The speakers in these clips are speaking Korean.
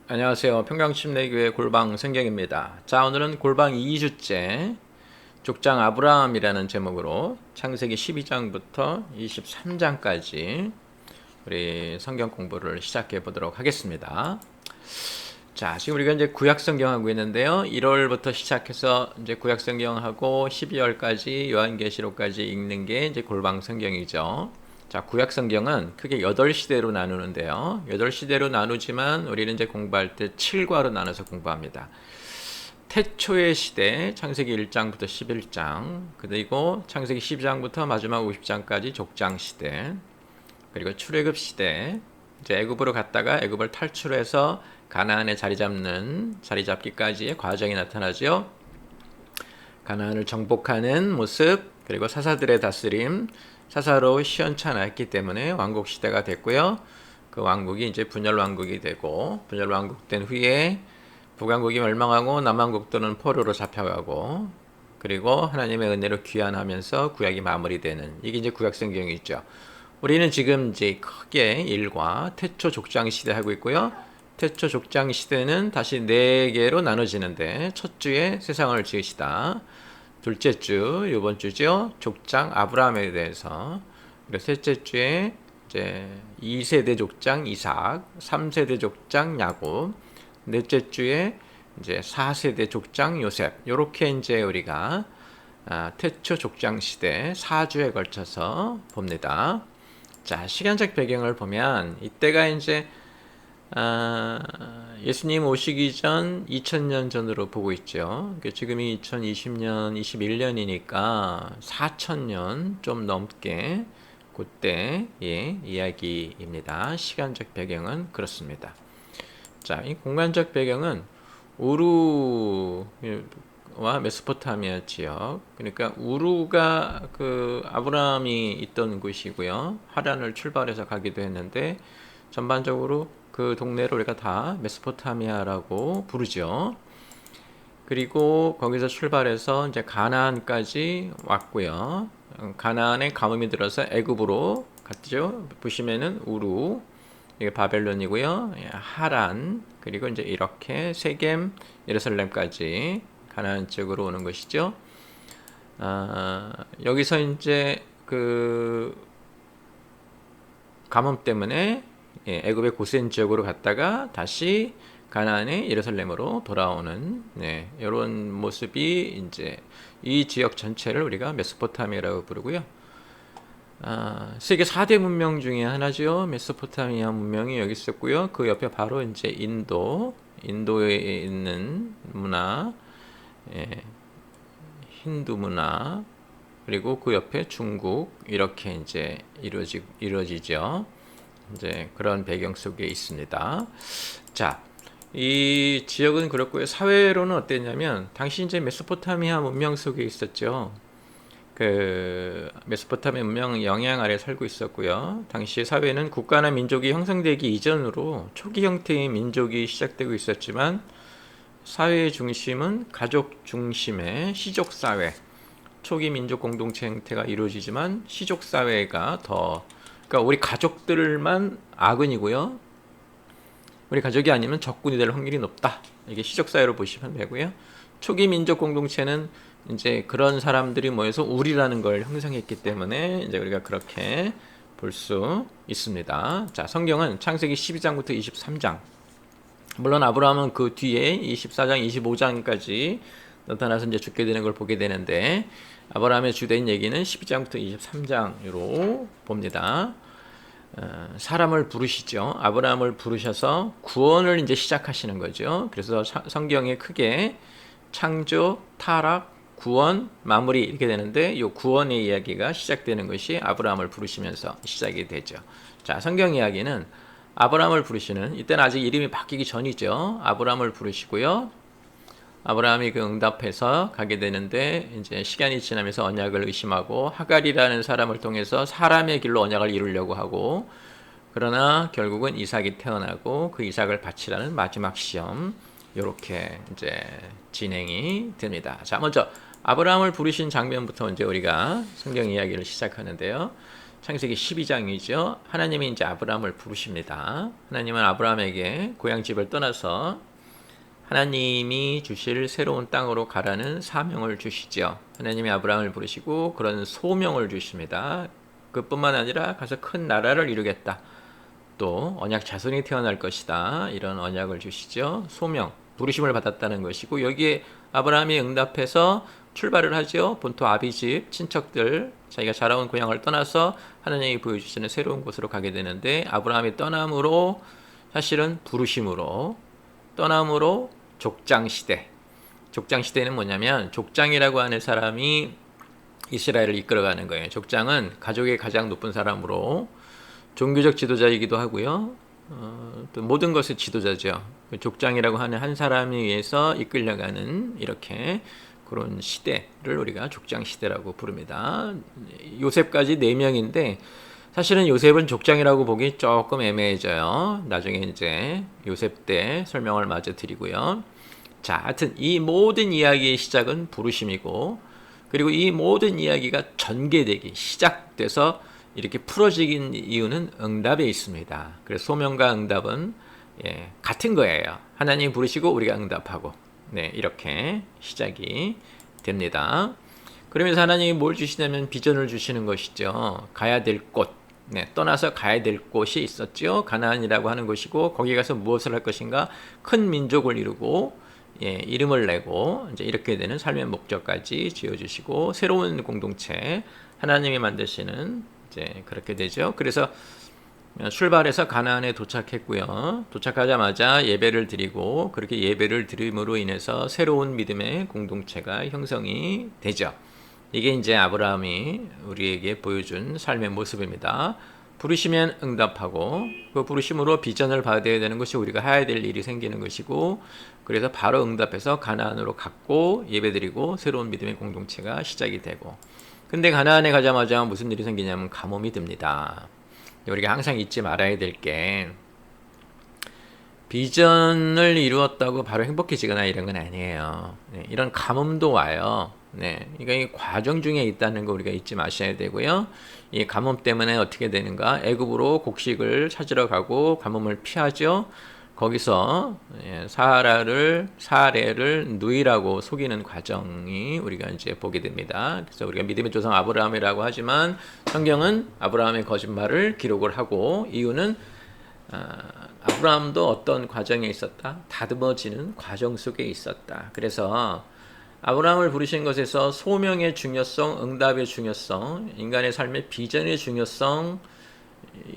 안녕하세요. 평강심내교회 골방 성경입니다. 자, 오늘은 골방 2주째 족장 아브라함이라는 제목으로 창세기 12장부터 23장까지 우리 성경 공부를 시작해 보도록 하겠습니다. 자, 지금 우리가 이제 구약 성경하고 있는데요. 1월부터 시작해서 이제 구약 성경하고 12월까지 요한계시록까지 읽는 게 이제 골방 성경이죠. 자, 구약 성경은 크게 8시대로 나누는데요. 8시대로 나누지만 우리는 이제 공부할 때 7과로 나눠서 공부합니다. 태초의 시대, 창세기 1장부터 11장, 그리고 창세기 12장부터 마지막 50장까지 족장 시대, 그리고 출애굽 시대, 이제 애굽으로 갔다가 애굽을 탈출해서 가나안에 자리 잡기까지의 과정이 나타나죠. 가나안을 정복하는 모습, 그리고 사사들의 다스림, 사사로 시원찮았기 때문에 왕국 시대가 됐고요. 그 왕국이 이제 분열 왕국이 되고, 분열 왕국 된 후에 북왕국이 멸망하고 남왕국들은 포로로 잡혀가고, 그리고 하나님의 은혜로 귀환하면서 구약이 마무리되는, 이게 이제 구약 성경이죠. 우리는 지금 이제 크게 1과 태초 족장 시대 하고 있고요. 태초 족장 시대는 다시 4개로 나눠지는데, 첫 주에 세상을 지으시다, 둘째 주, 이번 주죠, 족장 아브라함에 대해서, 그리고 셋째 주에 이제 2세대 족장 이삭, 3세대 족장 야곱, 넷째 주에 이제 4세대 족장 요셉, 요렇게 이제 우리가 태초 족장 시대 4주에 걸쳐서 봅니다. 자, 시간적 배경을 보면 이때가 이제 예수님 오시기 전 2000년 전으로 보고 있죠. 지금이 2020년, 21년이니까 4000년 좀 넘게 그때의 이야기입니다. 시간적 배경은 그렇습니다. 자, 이 공간적 배경은 우루와 메소포타미아 지역, 그러니까 우루가 그 아브라함이 있던 곳이고요. 하란을 출발해서 가기도 했는데 전반적으로 그 동네를 우리가 다 메소포타미아라고 부르죠. 그리고 거기서 출발해서 이제 가나안까지 왔고요. 가나안에 가뭄이 들어서 애굽으로 갔죠. 보시면은 우루, 이게 바벨론이고요. 하란, 그리고 이제 이렇게 세겜, 예루살렘까지 가나안 쪽으로 오는 것이죠. 여기서 이제 그 가뭄 때문에 애굽의 고센 지역으로 갔다가 다시 가나안의 예루살렘으로 돌아오는, 이런 모습이 이제 이 지역 전체를 우리가 메소포타미아라고 부르고요. 세계 4대 문명 중에 하나죠. 메소포타미아 문명이 여기 있었고요. 그 옆에 바로 이제 인도에 있는 문화, 힌두 문화, 그리고 그 옆에 중국, 이렇게 이제 이루어지죠. 이제 그런 배경 속에 있습니다. 자, 이 지역은 그렇고요. 사회로는 어땠냐면 당시 이제 메소포타미아 문명 속에 있었죠. 그 메소포타미아 문명 영향 아래 살고 있었고요. 당시 사회는 국가나 민족이 형성되기 이전으로 초기 형태의 민족이 시작되고 있었지만 사회의 중심은 가족 중심의 시족 사회, 초기 민족 공동체 형태가 이루어지지만 시족 사회가 더, 그러니까 우리 가족들만 악은이고요. 우리 가족이 아니면 적군이 될 확률이 높다. 이게 시족 사회로 보시면 되고요. 초기 민족 공동체는 이제 그런 사람들이 모여서 우리라는 걸 형성했기 때문에 이제 우리가 그렇게 볼 수 있습니다. 자, 성경은 창세기 12장부터 23장. 물론 아브라함은 그 뒤에 24장, 25장까지 나타나서 이제 죽게 되는 걸 보게 되는데, 아브라함의 주된 얘기는 12장부터 23장으로 봅니다. 사람을 부르시죠. 아브라함을 부르셔서 구원을 이제 시작하시는 거죠. 그래서 성경에 크게 창조, 타락, 구원, 마무리 이렇게 되는데, 이 구원의 이야기가 시작되는 것이 아브라함을 부르시면서 시작이 되죠. 자, 성경 이야기는 아브라함을 부르시는, 이때는 아직 이름이 바뀌기 전이죠. 아브라함을 부르시고요. 아브라함이 그 응답해서 가게 되는데, 이제 시간이 지나면서 언약을 의심하고 하갈이라는 사람을 통해서 사람의 길로 언약을 이루려고 하고, 그러나 결국은 이삭이 태어나고 그 이삭을 바치라는 마지막 시험, 이렇게 이제 진행이 됩니다. 자, 먼저 아브라함을 부르신 장면부터 이제 우리가 성경 이야기를 시작하는데요. 창세기 12장이죠. 하나님이 이제 아브라함을 부르십니다. 하나님은 아브라함에게 고향집을 떠나서 하나님이 주실 새로운 땅으로 가라는 사명을 주시죠. 하나님이 아브라함을 부르시고 그런 소명을 주십니다. 그뿐만 아니라 가서 큰 나라를 이루겠다. 또 언약 자손이 태어날 것이다. 이런 언약을 주시죠. 소명, 부르심을 받았다는 것이고 여기에 아브라함이 응답해서 출발을 하죠. 본토 아비집, 친척들, 자기가 자라온 고향을 떠나서 하나님이 보여주시는 새로운 곳으로 가게 되는데 아브라함이 떠남으로 사실은 부르심으로 떠남으로 족장시대. 족장시대는 뭐냐면 족장이라고 하는 사람이 이스라엘을 이끌어가는 거예요. 족장은 가족의 가장 높은 사람으로 종교적 지도자이기도 하고요. 또 모든 것의 지도자죠. 족장이라고 하는 한 사람에 의해서 이끌려가는 이렇게 그런 시대를 우리가 족장시대라고 부릅니다. 요셉까지 4명인데 사실은 요셉은 족장이라고 보기 조금 애매해져요. 나중에 이제 요셉 때 설명을 마저 드리고요. 자, 하여튼 이 모든 이야기의 시작은 부르심이고 그리고 이 모든 이야기가 전개되기 시작돼서 이렇게 풀어지긴 이유는 응답에 있습니다. 그래서 소명과 응답은 같은 거예요. 하나님 부르시고 우리가 응답하고 이렇게 시작이 됩니다. 그러면서 하나님이 뭘 주시냐면 비전을 주시는 것이죠. 가야 될 곳, 떠나서 가야 될 곳이 있었죠. 가나안이라고 하는 곳이고 거기 가서 무엇을 할 것인가? 큰 민족을 이루고 이름을 내고 이제 이렇게 되는 삶의 목적까지 지어주시고 새로운 공동체 하나님이 만드시는 이제 그렇게 되죠. 그래서 출발해서 가나안에 도착했고요. 도착하자마자 예배를 드리고 그렇게 예배를 드림으로 인해서 새로운 믿음의 공동체가 형성이 되죠. 이게 이제 아브라함이 우리에게 보여준 삶의 모습입니다. 부르시면 응답하고 그 부르심으로 비전을 받아야 되는 것이 우리가 해야 될 일이 생기는 것이고 그래서 바로 응답해서 가나안으로 갔고 예배드리고 새로운 믿음의 공동체가 시작이 되고 근데 가나안에 가자마자 무슨 일이 생기냐면 가뭄이 듭니다. 우리가 항상 잊지 말아야 될 게 비전을 이루었다고 바로 행복해지거나 이런 건 아니에요. 이런 가뭄도 와요. 그러니까 이 과정 중에 있다는 거 우리가 잊지 마셔야 되고요. 이 가뭄 때문에 어떻게 되는가? 애굽으로 곡식을 찾으러 가고 가뭄을 피하죠. 거기서 사례를 누이라고 속이는 과정이 우리가 이제 보게 됩니다. 그래서 우리가 믿음의 조상 아브라함이라고 하지만 성경은 아브라함의 거짓말을 기록을 하고 이유는 아브라함도 어떤 과정에 있었다? 다듬어지는 과정 속에 있었다. 그래서 아브라함을 부르신 것에서 소명의 중요성, 응답의 중요성, 인간의 삶의 비전의 중요성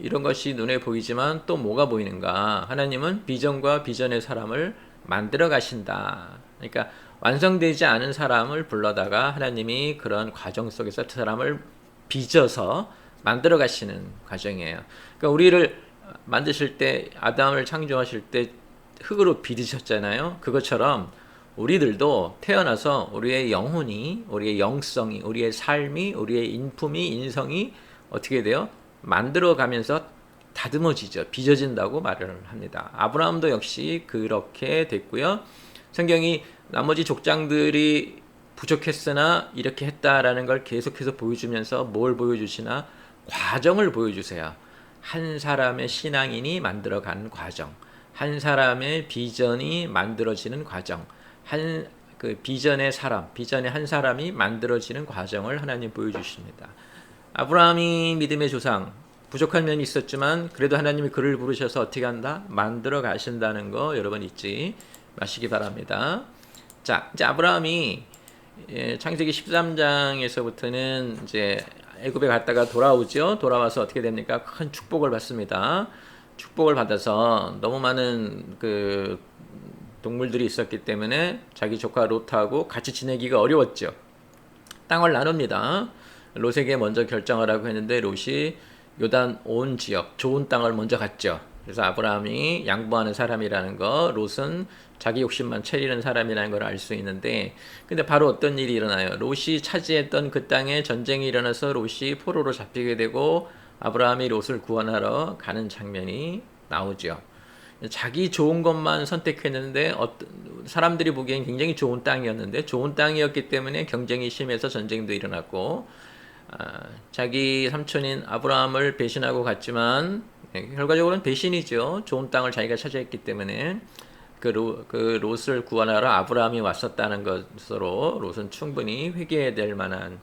이런 것이 눈에 보이지만 또 뭐가 보이는가? 하나님은 비전과 비전의 사람을 만들어 가신다. 그러니까 완성되지 않은 사람을 불러다가 하나님이 그런 과정 속에서 그 사람을 빚어서 만들어 가시는 과정이에요. 그러니까 우리를 만드실 때 아담을 창조하실 때 흙으로 빚으셨잖아요. 그것처럼 우리들도 태어나서 우리의 영혼이, 우리의 영성이, 우리의 삶이, 우리의 인품이, 인성이 어떻게 돼요? 만들어가면서 다듬어지죠. 빚어진다고 말을 합니다. 아브라함도 역시 그렇게 됐고요. 성경이 나머지 족장들이 부족했으나 이렇게 했다라는 걸 계속해서 보여주면서 뭘 보여주시나? 과정을 보여주세요. 한 사람의 신앙인이 만들어가는 과정, 한 사람의 비전이 만들어지는 과정, 그 비전의 사람, 비전의 한 사람이 만들어지는 과정을 하나님 보여주십니다. 아브라함이 믿음의 조상, 부족한 면이 있었지만 그래도 하나님이 그를 부르셔서 어떻게 한다? 만들어 가신다는 거 여러분 잊지 마시기 바랍니다. 자, 이제 아브라함이 창세기 13장에서부터는 이제 애굽에 갔다가 돌아오죠. 돌아와서 어떻게 됩니까? 큰 축복을 받습니다. 축복을 받아서 너무 많은 그 동물들이 있었기 때문에 자기 조카 롯하고 같이 지내기가 어려웠죠. 땅을 나눕니다. 롯에게 먼저 결정을 하고 했는데 롯이 요단 온 지역 좋은 땅을 먼저 갔죠. 그래서 아브라함이 양보하는 사람이라는 거, 롯은 자기 욕심만 채리는 사람이라는 걸 알 수 있는데 근데 바로 어떤 일이 일어나요. 롯이 차지했던 그 땅에 전쟁이 일어나서 롯이 포로로 잡히게 되고 아브라함이 롯을 구원하러 가는 장면이 나오죠. 자기 좋은 것만 선택했는데 사람들이 보기엔 굉장히 좋은 땅이었는데 좋은 땅이었기 때문에 경쟁이 심해서 전쟁도 일어났고 자기 삼촌인 아브라함을 배신하고 갔지만 결과적으로는 배신이죠. 좋은 땅을 자기가 차지했기 때문에 그 롯을 구원하러 아브라함이 왔었다는 것으로 롯은 충분히 회개해야 될 만한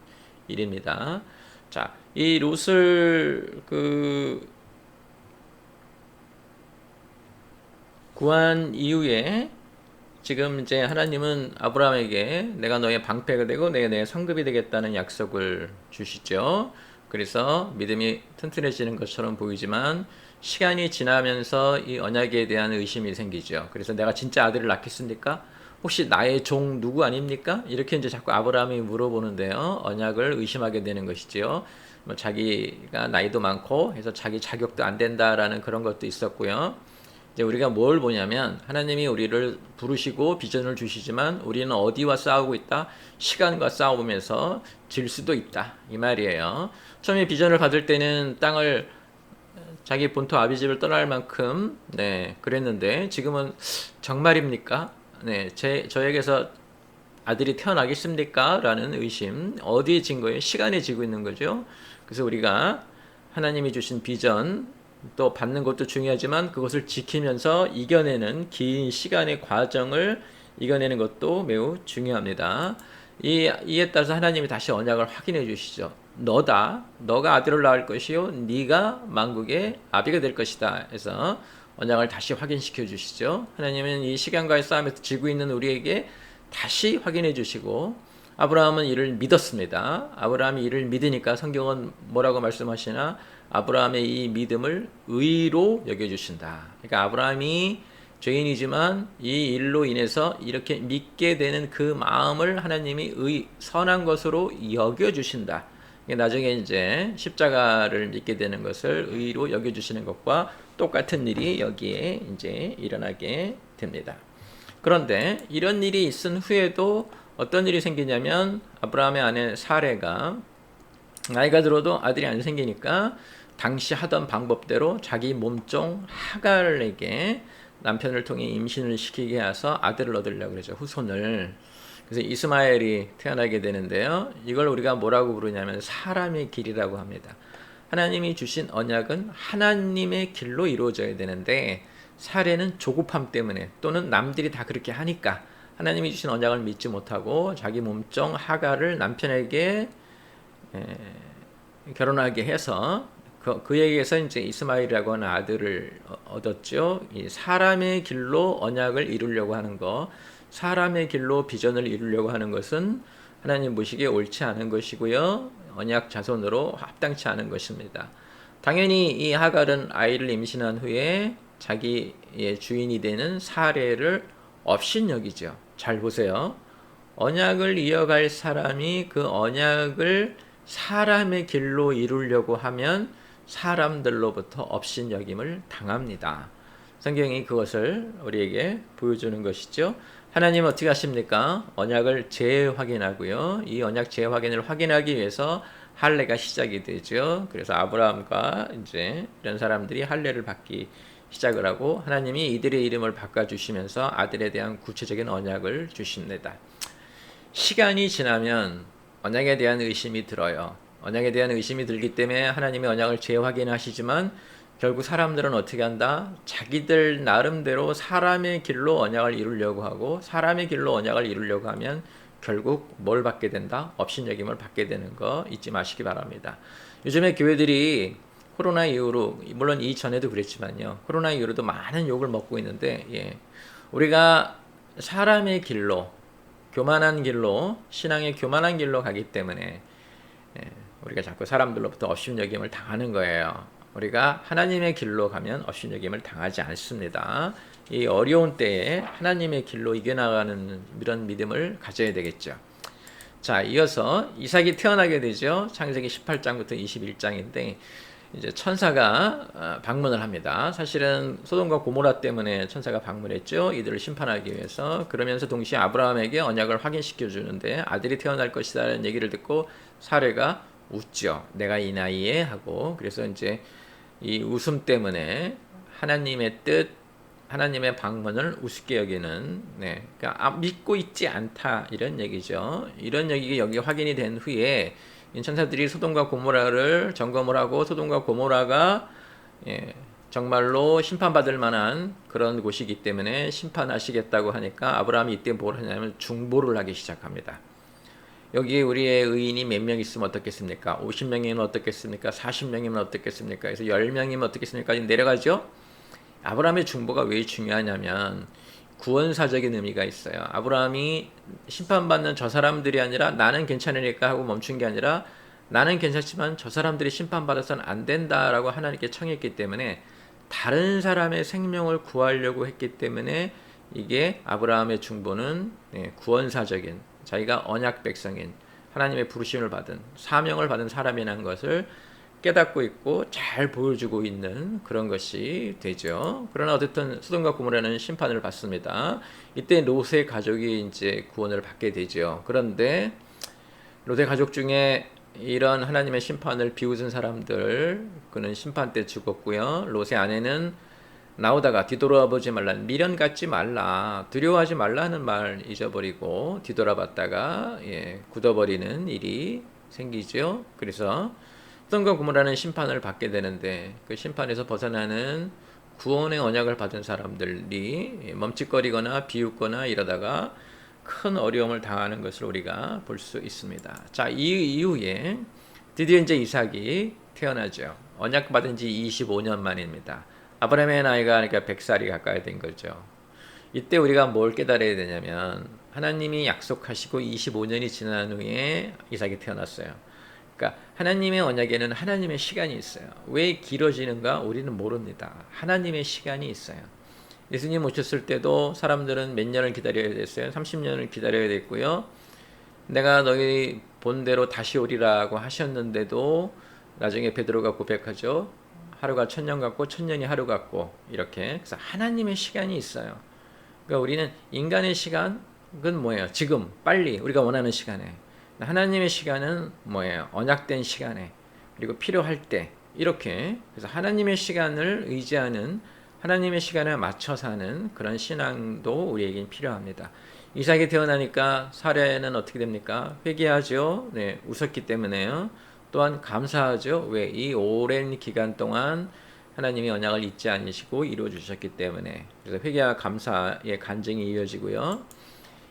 일입니다. 자, 이 롯을 구한 이후에 지금 이제 하나님은 아브라함에게 내가 너의 방패가 되고 내가 내 성급이 되겠다는 약속을 주시죠. 그래서 믿음이 튼튼해지는 것처럼 보이지만 시간이 지나면서 이 언약에 대한 의심이 생기죠. 그래서 내가 진짜 아들을 낳겠습니까? 혹시 나의 종 누구 아닙니까? 이렇게 이제 자꾸 아브라함이 물어보는데요. 언약을 의심하게 되는 것이지요. 뭐 자기가 나이도 많고 해서 자기 자격도 안 된다라는 그런 것도 있었고요. 이제 우리가 뭘 보냐면 하나님이 우리를 부르시고 비전을 주시지만 우리는 어디와 싸우고 있다? 시간과 싸우면서 질 수도 있다. 이 말이에요. 처음에 비전을 받을 때는 땅을 자기 본토 아비집을 떠날 만큼 그랬는데 지금은 정말입니까? 저에게서 아들이 태어나겠습니까? 라는 의심. 어디에 진 거예요? 시간에 지고 있는 거죠. 그래서 우리가 하나님이 주신 비전 또 받는 것도 중요하지만 그것을 지키면서 이겨내는 긴 시간의 과정을 이겨내는 것도 매우 중요합니다. 이에 따라서 하나님이 다시 언약을 확인해 주시죠. 너가 아들을 낳을 것이요 네가 만국의 아비가 될 것이다 해서 언약을 다시 확인시켜 주시죠. 하나님은 이 시간과의 싸움에서 지고 있는 우리에게 다시 확인해 주시고 아브라함은 이를 믿었습니다. 아브라함이 이를 믿으니까 성경은 뭐라고 말씀하시나? 아브라함의 이 믿음을 의로 여겨주신다. 그러니까 아브라함이 죄인이지만 이 일로 인해서 이렇게 믿게 되는 그 마음을 하나님이 선한 것으로 여겨주신다. 나중에 이제 십자가를 믿게 되는 것을 의로 여겨주시는 것과 똑같은 일이 여기에 이제 일어나게 됩니다. 그런데 이런 일이 있은 후에도 어떤 일이 생기냐면 아브라함의 아내 사레가 나이가 들어도 아들이 안 생기니까 당시 하던 방법대로 자기 몸종 하갈에게 남편을 통해 임신을 시키게 해서 아들을 얻으려고 그러죠. 후손을. 그래서 이스마엘이 태어나게 되는데요. 이걸 우리가 뭐라고 부르냐면 사람의 길이라고 합니다. 하나님이 주신 언약은 하나님의 길로 이루어져야 되는데 사례는 조급함 때문에 또는 남들이 다 그렇게 하니까 하나님이 주신 언약을 믿지 못하고 자기 몸종 하갈을 남편에게 결혼하게 해서 그에게서 이제 이스마엘이라고 하는 아들을 얻었죠. 이 사람의 길로 언약을 이루려고 하는 것, 사람의 길로 비전을 이루려고 하는 것은 하나님 보시기에 옳지 않은 것이고요. 언약 자손으로 합당치 않은 것입니다. 당연히 이 하갈은 아이를 임신한 후에 자기의 주인이 되는 사례를 업신여기죠. 잘 보세요. 언약을 이어갈 사람이 그 언약을 사람의 길로 이루려고 하면 사람들로부터 업신여김을 당합니다. 성경이 그것을 우리에게 보여주는 것이죠. 하나님은 어떻게 하십니까? 언약을 재확인하고요. 이 언약 재확인을 확인하기 위해서 할례가 시작이 되죠. 그래서 아브라함과 이제 이런 사람들이 할례를 받기 시작을 하고 하나님이 이들의 이름을 바꿔주시면서 아들에 대한 구체적인 언약을 주십니다. 시간이 지나면 언약에 대한 의심이 들어요. 언약에 대한 의심이 들기 때문에 하나님의 언약을 재확인하시지만 결국 사람들은 어떻게 한다? 자기들 나름대로 사람의 길로 언약을 이루려고 하고 사람의 길로 언약을 이루려고 하면 결국 뭘 받게 된다? 업신여김을 받게 되는 거 잊지 마시기 바랍니다. 요즘에 교회들이 코로나 이후로 물론 이전에도 그랬지만요. 코로나 이후로도 많은 욕을 먹고 있는데 우리가 사람의 길로 교만한 길로 신앙의 교만한 길로 가기 때문에 우리가 자꾸 사람들로부터 업신여김을 당하는 거예요. 우리가 하나님의 길로 가면 업신여김을 당하지 않습니다. 이 어려운 때에 하나님의 길로 이겨나가는 이런 믿음을 가져야 되겠죠. 자, 이어서 이삭이 태어나게 되죠. 창세기 18장부터 21장인데 이제 천사가 방문을 합니다. 사실은 소돔과 고모라 때문에 천사가 방문했죠. 이들을 심판하기 위해서. 그러면서 동시에 아브라함에게 언약을 확인시켜 주는데 아들이 태어날 것이라는 얘기를 듣고 사레가 웃죠. 내가 이 나이에 하고. 그래서 이제 이 웃음 때문에 하나님의 뜻, 하나님의 방문을 우습게 여기는, 그러니까 믿고 있지 않다 이런 얘기죠. 이런 얘기가 여기 확인이 된 후에 천사들이 소돔과 고모라를 점검을 하고 소돔과 고모라가 정말로 심판받을 만한 그런 곳이기 때문에 심판하시겠다고 하니까 아브라함이 이때 뭘 하냐면 중보를 하기 시작합니다. 여기에 우리의 의인이 몇 명 있으면 어떻겠습니까? 50명이면 어떻겠습니까? 40명이면 어떻겠습니까? 그래서 10명이면 어떻겠습니까? 내려가죠. 아브라함의 중보가 왜 중요하냐면 구원사적인 의미가 있어요. 아브라함이 심판받는 저 사람들이 아니라 나는 괜찮으니까 하고 멈춘 게 아니라 나는 괜찮지만 저 사람들이 심판받아서는 안 된다라고 하나님께 청했기 때문에 다른 사람의 생명을 구하려고 했기 때문에 이게 아브라함의 중보는 구원사적인, 자기가 언약 백성인 하나님의 부르심을 받은 사명을 받은 사람이라는 것을 깨닫고 있고 잘 보여주고 있는 그런 것이 되죠. 그러나 어쨌든 소돔과 고모라는 심판을 받습니다. 이때 롯의 가족이 이제 구원을 받게 되죠. 그런데 롯의 가족 중에 이런 하나님의 심판을 비웃은 사람들, 그는 심판 때 죽었고요. 롯의 아내는 나오다가 뒤돌아보지 말라, 미련 갖지 말라, 두려워하지 말라는 말 잊어버리고 뒤돌아봤다가 굳어버리는 일이 생기죠. 그래서 소돔과 고모라는 심판을 받게 되는데 그 심판에서 벗어나는 구원의 언약을 받은 사람들이 멈칫거리거나 비웃거나 이러다가 큰 어려움을 당하는 것을 우리가 볼 수 있습니다. 자, 이 이후에 드디어 이제 이삭이 태어나죠. 언약 받은 지 25년 만입니다. 아브라함의 나이가 그러니까 100살이 가까이 된 거죠. 이때 우리가 뭘 깨달아야 되냐면 하나님이 약속하시고 25년이 지난 후에 이삭이 태어났어요. 그러니까 하나님의 언약에는 하나님의 시간이 있어요. 왜 길어지는가 우리는 모릅니다. 하나님의 시간이 있어요. 예수님 오셨을 때도 사람들은 몇 년을 기다려야 됐어요. 30년을 기다려야 됐고요. 내가 너희 본대로 다시 오리라고 하셨는데도 나중에 베드로가 고백하죠. 하루가 1000년 같고 1000년이 하루 같고 이렇게. 그래서 하나님의 시간이 있어요. 그러니까 우리는 인간의 시간은 뭐예요? 지금 빨리 우리가 원하는 시간에. 하나님의 시간은 뭐예요? 언약된 시간에, 그리고 필요할 때, 이렇게. 그래서 하나님의 시간을 의지하는, 하나님의 시간에 맞춰 사는 그런 신앙도 우리에겐 필요합니다. 이삭이 태어나니까 사례는 어떻게 됩니까? 회개하죠. 웃었기 때문에요. 또한 감사하죠. 왜? 이 오랜 기간 동안 하나님이 언약을 잊지 않으시고 이루어 주셨기 때문에. 그래서 회개와 감사의 간증이 이어지고요.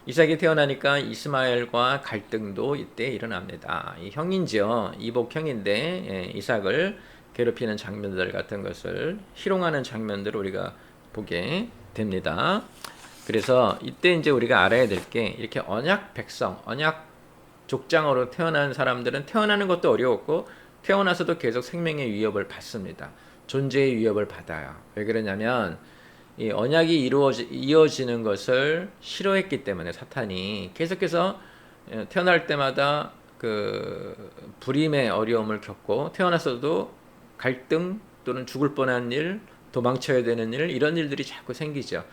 이삭이 태어나니까 이스마엘과 갈등도 이때 일어납니다. 이 형이죠. 이복 형인데 이삭을 괴롭히는 장면들 같은 것을 희롱하는 장면들을 우리가 보게 됩니다. 그래서 이때 이제 우리가 알아야 될 게 이렇게 언약 백성, 언약 족장으로 태어난 사람들은 태어나는 것도 어려웠고 태어나서도 계속 생명의 위협을 받습니다. 존재의 위협을 받아요. 왜 그러냐면 이 언약이 이어지는 것을 싫어했기 때문에 사탄이 계속해서 태어날 때마다 그 불임의 어려움을 겪고 태어나서도 갈등 또는 죽을 뻔한 일, 도망쳐야 되는 일, 이런 일들이 자꾸 생기죠.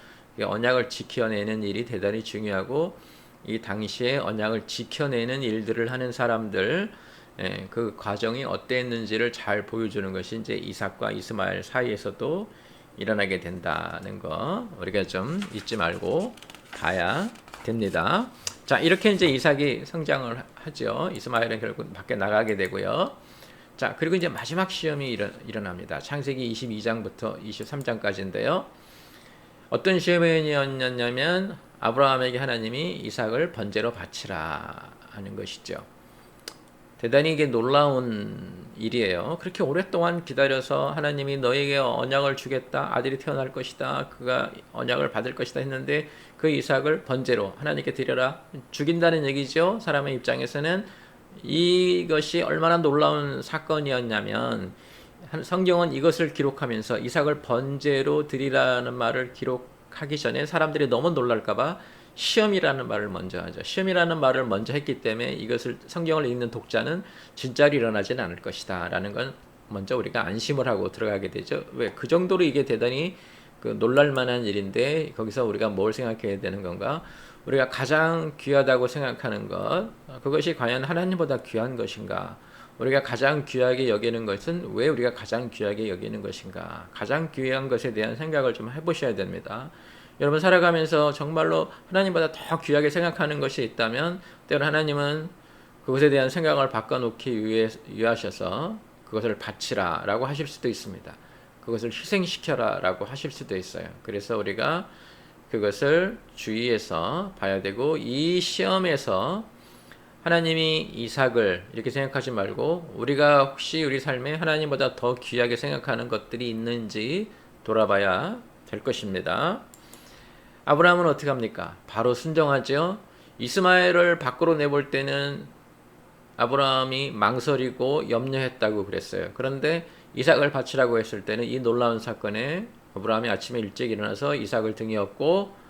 언약을 지켜내는 일이 대단히 중요하고 이 당시에 언약을 지켜내는 일들을 하는 사람들, 그 과정이 어땠는지를 잘 보여주는 것이 이제 이삭과 이스마엘 사이에서도 일어나게 된다는 거 우리가 좀 잊지 말고 봐야 됩니다. 자, 이렇게 이제 이삭이 성장을 하죠. 이스마엘은 결국 밖에 나가게 되고요. 자, 그리고 이제 마지막 시험이 일어납니다. 창세기 22장부터 23장까지인데요. 어떤 시험이었냐면 아브라함에게 하나님이 이삭을 번제로 바치라 하는 것이죠. 대단히 이게 놀라운 일이에요. 그렇게 오랫동안 기다려서 하나님이 너에게 언약을 주겠다, 아들이 태어날 것이다, 그가 언약을 받을 것이다 했는데 그 이삭을 번제로 하나님께 드려라, 죽인다는 얘기죠. 사람의 입장에서는 이것이 얼마나 놀라운 사건이었냐면 성경은 이것을 기록하면서 이삭을 번제로 드리라는 말을 기록하기 전에 사람들이 너무 놀랄까봐 시험이라는 말을 먼저 하죠. 시험이라는 말을 먼저 했기 때문에 이것을 성경을 읽는 독자는 진짜로 일어나지는 않을 것이다 라는 건 먼저 우리가 안심을 하고 들어가게 되죠. 왜? 그 정도로 이게 대단히 그 놀랄만한 일인데 거기서 우리가 뭘 생각해야 되는 건가? 우리가 가장 귀하다고 생각하는 것, 그것이 과연 하나님보다 귀한 것인가? 우리가 가장 귀하게 여기는 것은 왜 우리가 가장 귀하게 여기는 것인가? 가장 귀한 것에 대한 생각을 좀 해보셔야 됩니다. 여러분 살아가면서 정말로 하나님보다 더 귀하게 생각하는 것이 있다면 때로 하나님은 그것에 대한 생각을 바꿔놓기 위하셔서 그것을 바치라 라고 하실 수도 있습니다. 그것을 희생시켜라 라고 하실 수도 있어요. 그래서 우리가 그것을 주의해서 봐야 되고, 이 시험에서 하나님이 이삭을 이렇게 생각하지 말고 우리가 혹시 우리 삶에 하나님보다 더 귀하게 생각하는 것들이 있는지 돌아봐야 될 것입니다. 아브라함은 어떻게 합니까? 바로 순종하죠. 이스마엘을 밖으로 내볼 때는 아브라함이 망설이고 염려했다고 그랬어요. 그런데 이삭을 바치라고 했을 때는 이 놀라운 사건에 아브라함이 아침에 일찍 일어나서 이삭을 등에 업고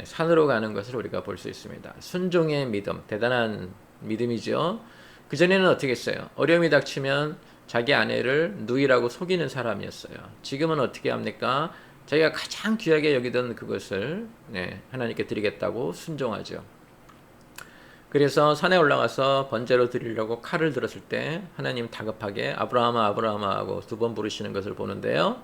산으로 가는 것을 우리가 볼 수 있습니다. 순종의 믿음, 대단한 믿음이죠. 그전에는 어떻게 했어요? 어려움이 닥치면 자기 아내를 누이라고 속이는 사람이었어요. 지금은 어떻게 합니까? 자기가 가장 귀하게 여기던 그것을 하나님께 드리겠다고 순종하죠. 그래서 산에 올라가서 번제로 드리려고 칼을 들었을 때 하나님 다급하게 아브라함아 아브라함아 하고 2번 부르시는 것을 보는데요.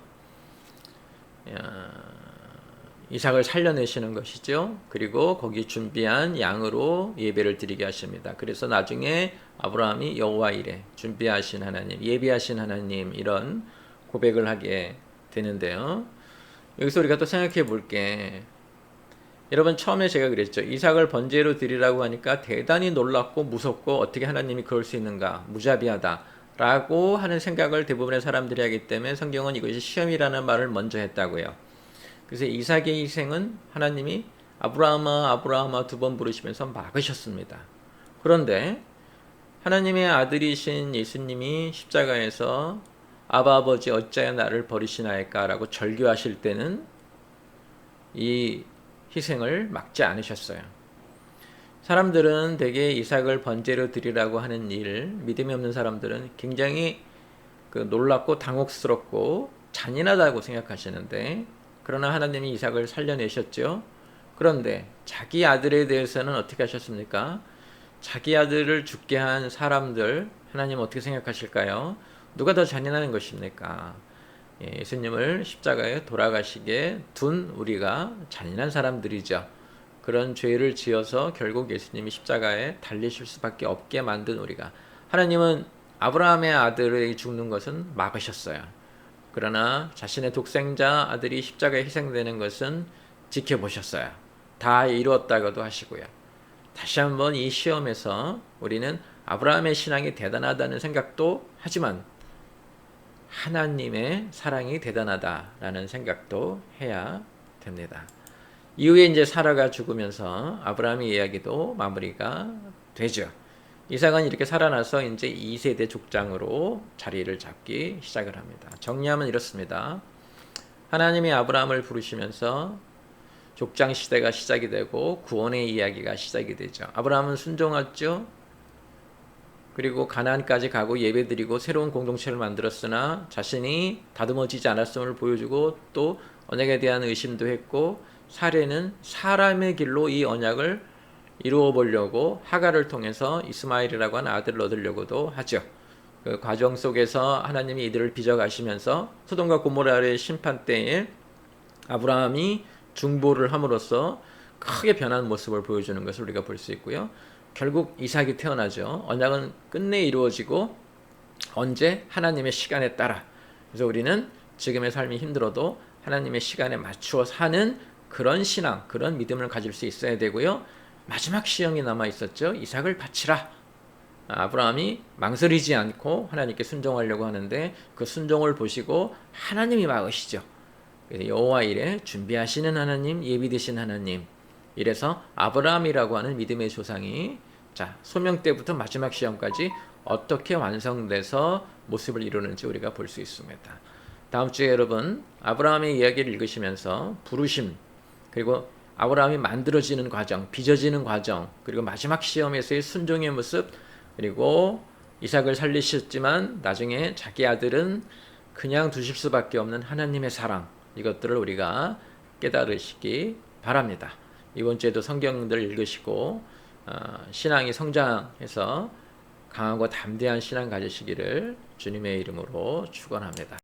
이삭을 살려내시는 것이죠. 그리고 거기 준비한 양으로 예배를 드리게 하십니다. 그래서 나중에 아브라함이 여호와 이레, 준비하신 하나님, 예비하신 하나님, 이런 고백을 하게 되는데요. 여기서 우리가 또 생각해 볼게. 여러분, 처음에 제가 그랬죠. 이삭을 번제로 드리라고 하니까 대단히 놀랍고 무섭고 어떻게 하나님이 그럴 수 있는가, 무자비하다 라고 하는 생각을 대부분의 사람들이 하기 때문에 성경은 이것이 시험이라는 말을 먼저 했다고요. 그래서 이삭의 희생은 하나님이 아브라함아 아브라함아 2번 부르시면서 막으셨습니다. 그런데 하나님의 아들이신 예수님이 십자가에서 아바 아버지 어찌하여 나를 버리시나이까 라고 절규하실 때는 이 희생을 막지 않으셨어요. 사람들은 대개 이삭을 번제로 드리라고 하는 일, 믿음이 없는 사람들은 굉장히 놀랍고 당혹스럽고 잔인하다고 생각하시는데, 그러나 하나님이 이삭을 살려내셨죠. 그런데 자기 아들에 대해서는 어떻게 하셨습니까? 자기 아들을 죽게 한 사람들, 하나님 어떻게 생각하실까요? 누가 더 잔인한 것입니까? 예수님을 십자가에 돌아가시게 둔 우리가 잔인한 사람들이죠. 그런 죄를 지어서 결국 예수님이 십자가에 달리실 수밖에 없게 만든 우리가, 하나님은 아브라함의 아들이 죽는 것은 막으셨어요. 그러나 자신의 독생자 아들이 십자가에 희생되는 것은 지켜보셨어요. 다 이루었다고도 하시고요. 다시 한번 이 시험에서 우리는 아브라함의 신앙이 대단하다는 생각도 하지만 하나님의 사랑이 대단하다라는 생각도 해야 됩니다. 이후에 이제 사라가 죽으면서 아브라함의 이야기도 마무리가 되죠. 이삭은 이렇게 살아나서 이제 2세대 족장으로 자리를 잡기 시작을 합니다. 정리하면 이렇습니다. 하나님이 아브라함을 부르시면서 족장 시대가 시작이 되고 구원의 이야기가 시작이 되죠. 아브라함은 순종했죠. 그리고 가나안까지 가고 예배드리고 새로운 공동체를 만들었으나 자신이 다듬어지지 않았음을 보여주고 또 언약에 대한 의심도 했고, 사례는 사람의 길로 이 언약을 이루어 보려고 하갈을 통해서 이스마엘이라고 하는 아들을 얻으려고도 하죠. 그 과정 속에서 하나님이 이들을 빚어가시면서 소돔과 고모라의 심판 때에 아브라함이 중보를 함으로써 크게 변한 모습을 보여주는 것을 우리가 볼 수 있고요. 결국 이삭이 태어나죠. 언약은 끝내 이루어지고 언제? 하나님의 시간에 따라. 그래서 우리는 지금의 삶이 힘들어도 하나님의 시간에 맞추어 사는 그런 신앙, 그런 믿음을 가질 수 있어야 되고요. 마지막 시험이 남아 있었죠. 이삭을 바치라. 아브라함이 망설이지 않고 하나님께 순종하려고 하는데 그 순종을 보시고 하나님이 막으시죠. 그래서 여호와 이레, 준비하시는 하나님, 예비되신 하나님. 이래서 아브라함이라고 하는 믿음의 조상이 소명 때부터 마지막 시험까지 어떻게 완성돼서 모습을 이루는지 우리가 볼 수 있습니다. 다음 주에 여러분 아브라함의 이야기를 읽으시면서 부르심, 그리고 아브라함이 만들어지는 과정, 빚어지는 과정, 그리고 마지막 시험에서의 순종의 모습, 그리고 이삭을 살리셨지만 나중에 자기 아들은 그냥 두실 수밖에 없는 하나님의 사랑, 이것들을 우리가 깨달으시기 바랍니다. 이번 주에도 성경들 읽으시고 신앙이 성장해서 강하고 담대한 신앙 가지시기를 주님의 이름으로 축원합니다.